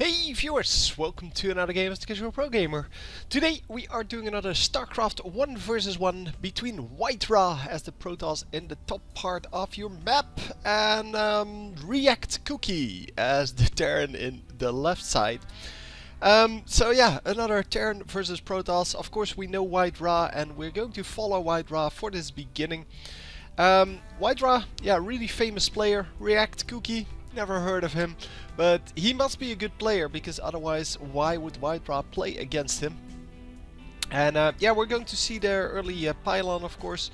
Hey viewers, welcome to another game as the Casual Pro Gamer. Today we are doing another StarCraft 1 vs 1 between WhiteRa as the Protoss in the top part of your map and ReacTCookie as the Terran in the left side. So yeah, another Terran versus Protoss. Of course we know WhiteRa and we're going to follow WhiteRa for this beginning. WhiteRa, yeah, really famous player. ReacTCookie, never heard of him. But he must be a good player, because otherwise why would WhiteRa play against him? And yeah, we're going to see their early pylon, of course.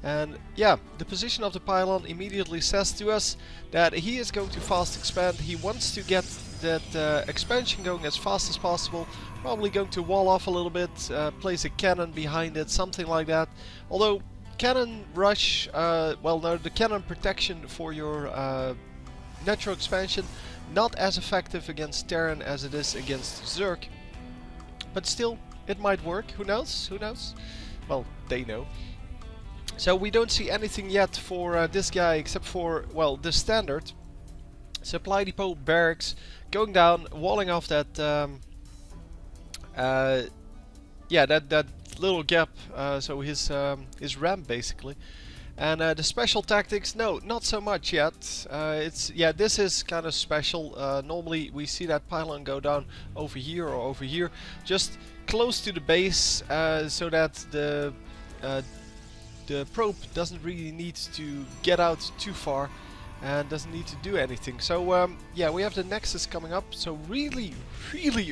And yeah, the position of the pylon immediately says to us that he is going to fast expand. He wants to get that expansion going as fast as possible. Probably going to wall off a little bit, place a cannon behind it, something like that. Although cannon rush, well no, the cannon protection for your natural expansion, not as effective against Terran as it is against Zerg, but still it might work. Who knows? Who knows? Well, they know. So we don't see anything yet for this guy except for, well, the standard supply depot barracks going down, walling off that yeah, that little gap, so his ramp basically. And the special tactics, no, not so much yet. It's, yeah, this is kind of special. Normally we see that pylon go down over here or over here, just close to the base, so that the probe doesn't really need to get out too far and doesn't need to do anything. So yeah, we have the Nexus coming up, so really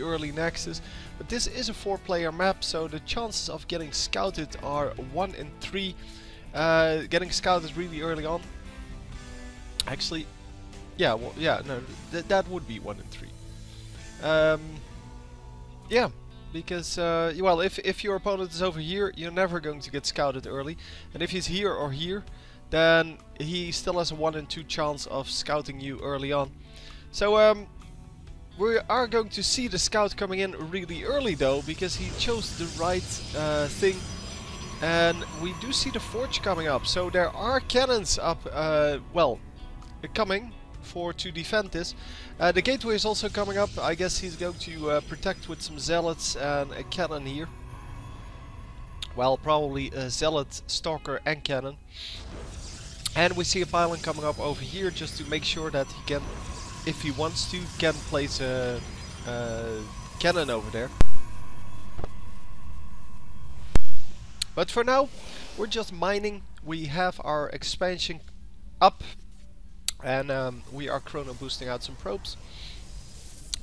early Nexus. But this is a 4-player map, so the chances of getting scouted are 1 in 3. Getting scouted really early on. Actually, yeah, well, yeah, no, that would be 1 in 3. Yeah, because well, if your opponent is over here, you're never going to get scouted early, and if he's here or here, then he still has a 1 in 2 chance of scouting you early on. So we are going to see the scout coming in really early though, because he chose the right thing. And we do see the forge coming up, so there are cannons up, well, coming to defend this. The gateway is also coming up. I guess he's going to protect with some zealots and a cannon here. Well, probably a zealot, stalker and cannon. And we see a pylon coming up over here just to make sure that he can, if he wants to, can place a cannon over there. But for now, we're just mining. We have our expansion up, and we are chrono boosting out some probes.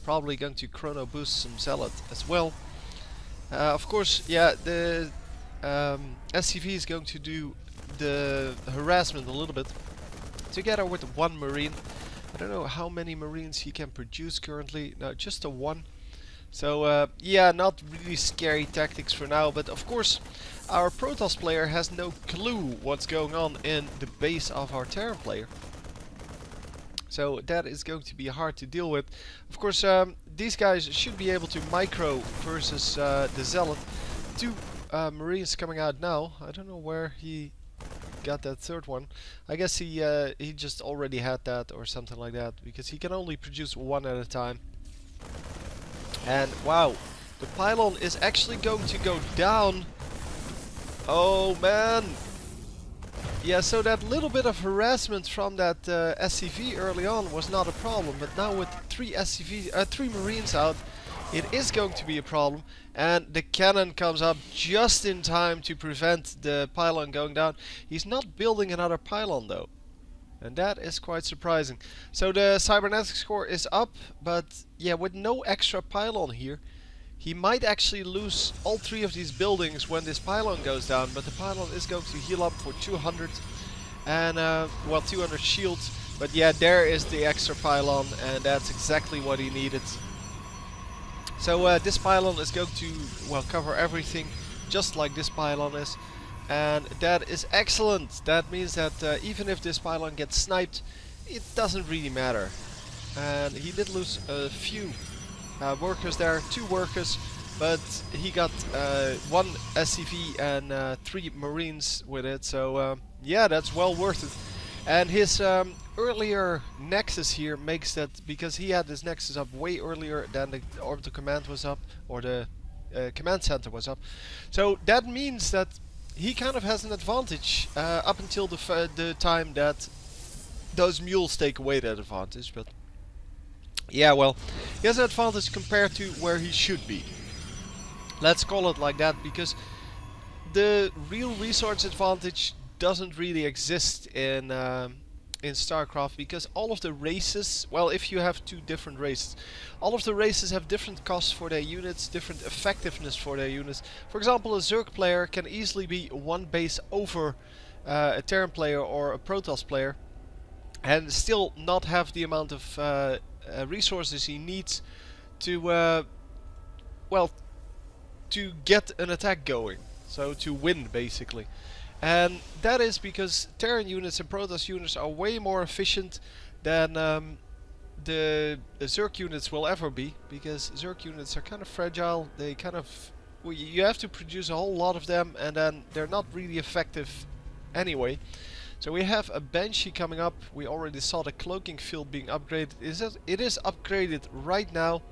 Probably going to chrono boost some zealot as well. Of course, yeah, the SCV is going to do the harassment a little bit, together with 1 marine. I don't know how many marines he can produce currently. No, just a 1. So yeah, not really scary tactics for now, but of course our Protoss player has no clue what's going on in the base of our Terran player. So that is going to be hard to deal with. Of course these guys should be able to micro versus the Zealot. 2 Marines coming out now. I don't know where he got that 3rd one. I guess he just already had that or something like that, because he can only produce 1 at a time. And wow, the pylon is actually going to go down. Oh man. Yeah, so that little bit of harassment from that SCV early on was not a problem, but now with 3 Marines out, it is going to be a problem. And the cannon comes up just in time to prevent the pylon going down. He's not building another pylon though, and that is quite surprising. So the cybernetic score is up, but yeah, with no extra pylon here, he might actually lose all 3 of these buildings when this pylon goes down. But the pylon is going to heal up for 200 and well, 200 shields. But yeah, there is the extra pylon, and that's exactly what he needed. So this pylon is going to, well, cover everything, just like this pylon is. And that is excellent. That means that even if this pylon gets sniped, it doesn't really matter. And he did lose a few workers there, 2 workers, but he got 1 SCV and 3 Marines with it. So yeah, that's well worth it. And his earlier Nexus here makes that, because he had his Nexus up way earlier than the orbital command was up, or the command center was up. So that means that he kind of has an advantage up until the time that those mules take away that advantage. But yeah, well, he has an advantage compared to where he should be. Let's call it like that, because the real resource advantage doesn't really exist in StarCraft, because all of the races, well, if you have two different races, all of the races have different costs for their units, different effectiveness for their units. For example, a Zerg player can easily be one base over a Terran player or a Protoss player, and still not have the amount of resources he needs to, well, to get an attack going. So to win, basically. And that is because Terran units and Protoss units are way more efficient than the Zerg units will ever be, because Zerg units are kind of fragile. They kind of, well, you have to produce a whole lot of them, and then they're not really effective anyway. So we have a Banshee coming up. We already saw the cloaking field being upgraded. It is upgraded right now.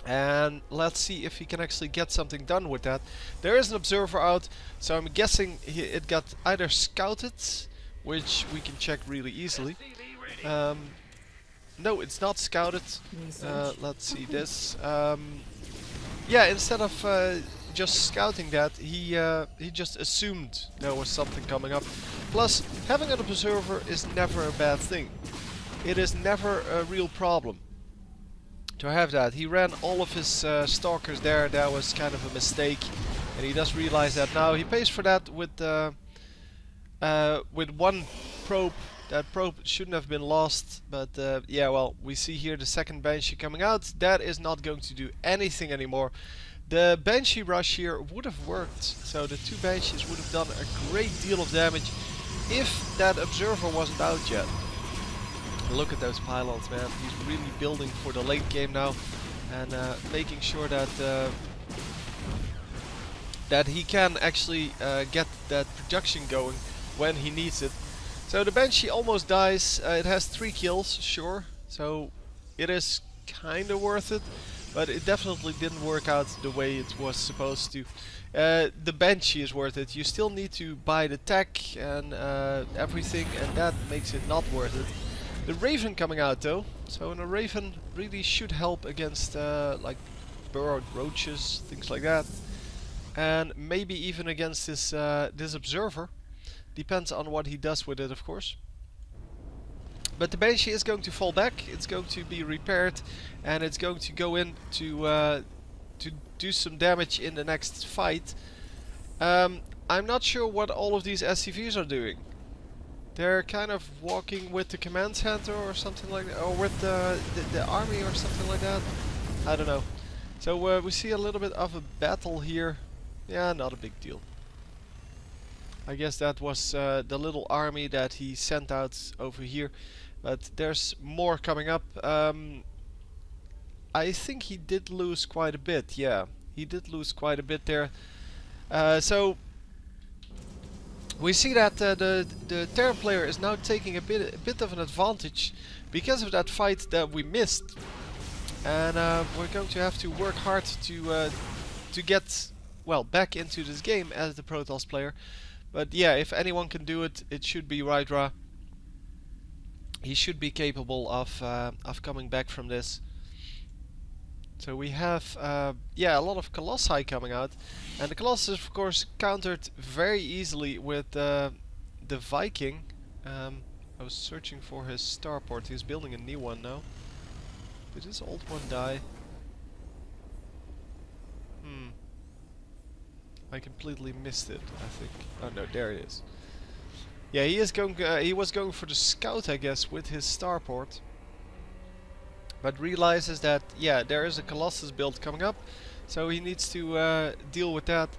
And let's see if he can actually get something done with that. There is an observer out, so I'm guessing it got either scouted, which we can check really easily. No, it's not scouted. Let's see this. Yeah, instead of just scouting that, he just assumed there was something coming up. Plus, having an observer is never a bad thing. It is never a real problem to have that. He ran all of his stalkers there. That was kind of a mistake, and he does realize that now. He pays for that with one probe. That probe shouldn't have been lost, but yeah, well, we see here the second Banshee coming out. That is not going to do anything anymore. The Banshee rush here would have worked, so the two Banshees would have done a great deal of damage if that observer wasn't out yet. Look at those pylons, man. He's really building for the late game now, and making sure that that he can actually get that production going when he needs it. So the Banshee almost dies. It has 3 kills, sure. So it is kind of worth it, but it definitely didn't work out the way it was supposed to. The Banshee is worth it. You still need to buy the tech and everything, and that makes it not worth it. The Raven coming out though, so a Raven really should help against like burrowed roaches, things like that, and maybe even against this this observer. Depends on what he does with it, of course. But the Banshee is going to fall back. It's going to be repaired, and it's going to go in to do some damage in the next fight. I'm not sure what all of these SCVs are doing. They're kind of walking with the command center or something like that, or with the army or something like that. I don't know. So we see a little bit of a battle here. Yeah, not a big deal. I guess that was the little army that he sent out over here. But there's more coming up. I think he did lose quite a bit. Yeah, he did lose quite a bit there. So we see that the Terran player is now taking a bit of an advantage because of that fight that we missed, and we're going to have to work hard to get, well, back into this game as the Protoss player. But yeah, if anyone can do it, it should be WhiteRa. He should be capable of coming back from this. So we have yeah, a lot of Colossi coming out, and the Colossus of course countered very easily with the Viking. I was searching for his starport. He's building a new one now. Did his old one die? I completely missed it, I think. Oh no, there it is. Yeah, he is going. He was going for the scout, I guess, with his starport, but realizes that, yeah, there is a Colossus build coming up, so he needs to deal with that.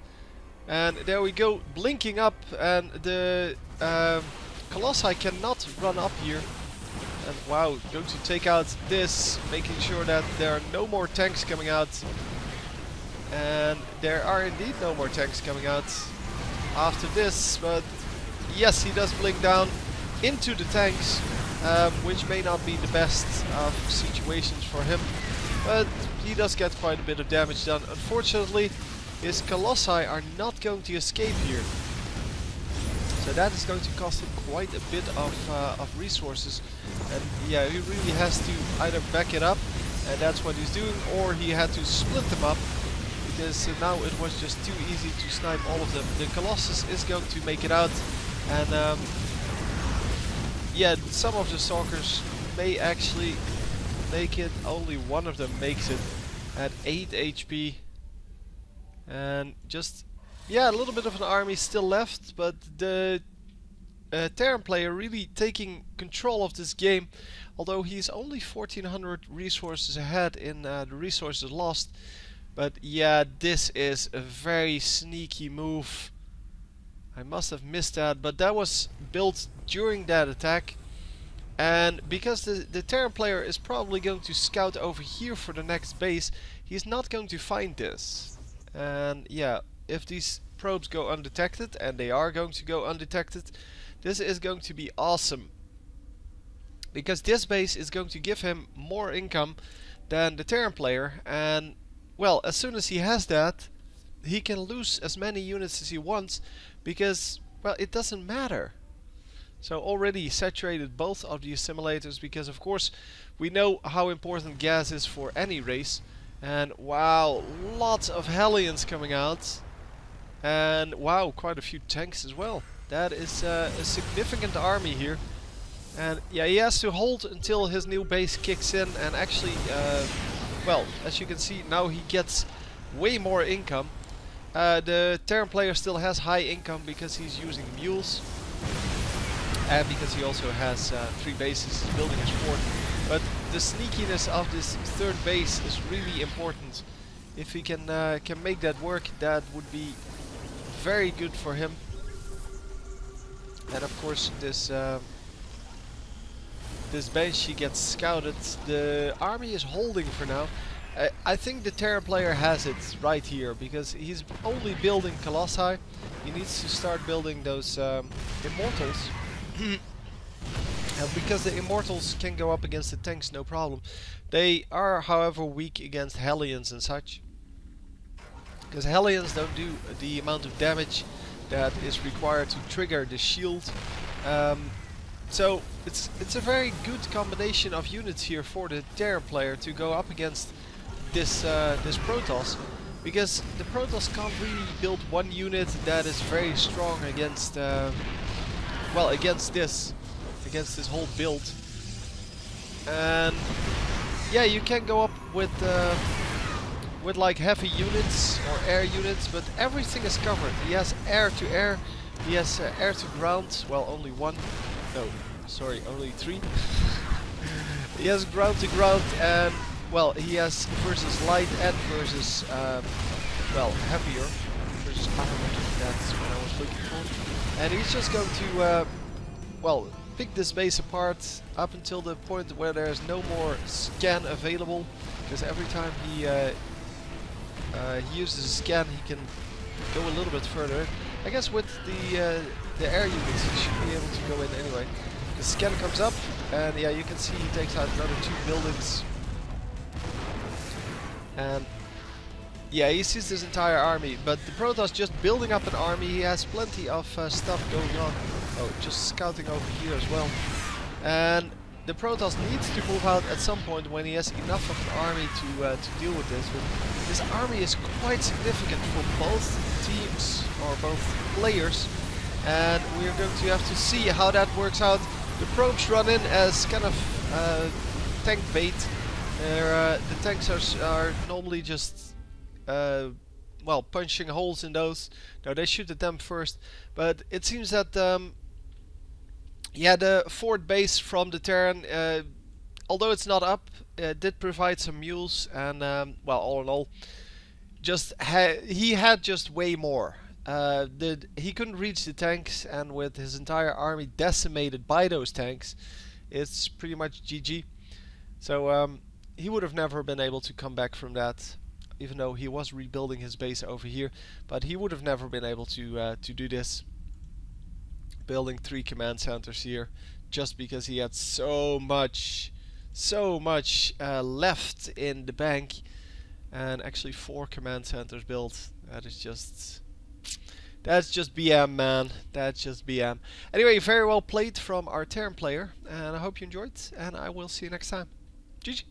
And there we go, blinking up, and the Colossi cannot run up here. And wow, going to take out this, making sure that there are no more tanks coming out. And there are indeed no more tanks coming out after this, but yes, he does blink down. into the tanks, which may not be the best of situations for him, but he does get quite a bit of damage done. Unfortunately, his Colossi are not going to escape here, so that is going to cost him quite a bit of resources, and yeah, he really has to either back it up, and that's what he's doing, or he had to split them up, because now it was just too easy to snipe all of them. The Colossus is going to make it out, and yeah, some of the Stalkers may actually make it. Only one of them makes it at 8 HP. And just, yeah, a little bit of an army still left, but the Terran player really taking control of this game. Although he's only 1400 resources ahead in the resources lost. But yeah, this is a very sneaky move. I must have missed that, but that was built during that attack. And because the Terran player is probably going to scout over here for the next base, he's not going to find this. And yeah, if these probes go undetected, and they are going to go undetected, this is going to be awesome. Because this base is going to give him more income than the Terran player, and well, as soon as he has that, he can lose as many units as he wants, because, well, it doesn't matter. So already saturated both of the assimilators, because of course we know how important gas is for any race. And wow, lots of Hellions coming out, and wow, quite a few tanks as well. That is a significant army here. And yeah, he has to hold until his new base kicks in, and actually, well, as you can see, now he gets way more income. The Terran player still has high income because he's using mules, and because he also has 3 bases, he's building his 4th. But the sneakiness of this 3rd base is really important. If he can make that work, that would be very good for him. And of course, this Banshee gets scouted. The army is holding for now. I think the Terran player has it right here, because he's only building Colossi. He needs to start building those Immortals. Because the Immortals can go up against the tanks, no problem. They are, however, weak against Hellions and such. Because Hellions don't do the amount of damage that is required to trigger the shield. So it's a very good combination of units here for the Terran player to go up against this Protoss, because the Protoss can't really build one unit that is very strong against well, against this whole build. And yeah, you can go up with like heavy units or air units, but everything is covered. He has air to air, he has air to ground. Well, only one. No, sorry, only 3. He has ground to ground, and well, he has versus light and versus well, heavier, versus armored. That's what I was looking for. And he's just going to well, pick this base apart up until the point where there's no more scan available, because every time he uses a scan, he can go a little bit further. I guess with the air units, he should be able to go in anyway. The scan comes up, and yeah, you can see he takes out another 2 buildings. And yeah, he sees this entire army, but the Protoss just building up an army. He has plenty of stuff going on. Oh, just scouting over here as well. And the Protoss needs to move out at some point when he has enough of an army to deal with this. But this army is quite significant for both teams, or both players. And we're going to have to see how that works out. The probes run in as kind of tank bait. The tanks are normally just well, punching holes in those. No, they shoot at them first. But it seems that yeah, the 4th base from the Terran, although it's not up, did provide some mules, and well, all in all, just he had just way more. He couldn't reach the tanks, and with his entire army decimated by those tanks, it's pretty much GG. So he would have never been able to come back from that, even though he was rebuilding his base over here. But he would have never been able to do this, building 3 command centers here just because he had so much left in the bank, and actually 4 command centers built. That's just BM, man. That's just BM. Anyway, very well played from our Terran player, and I hope you enjoyed, and I will see you next time. GG.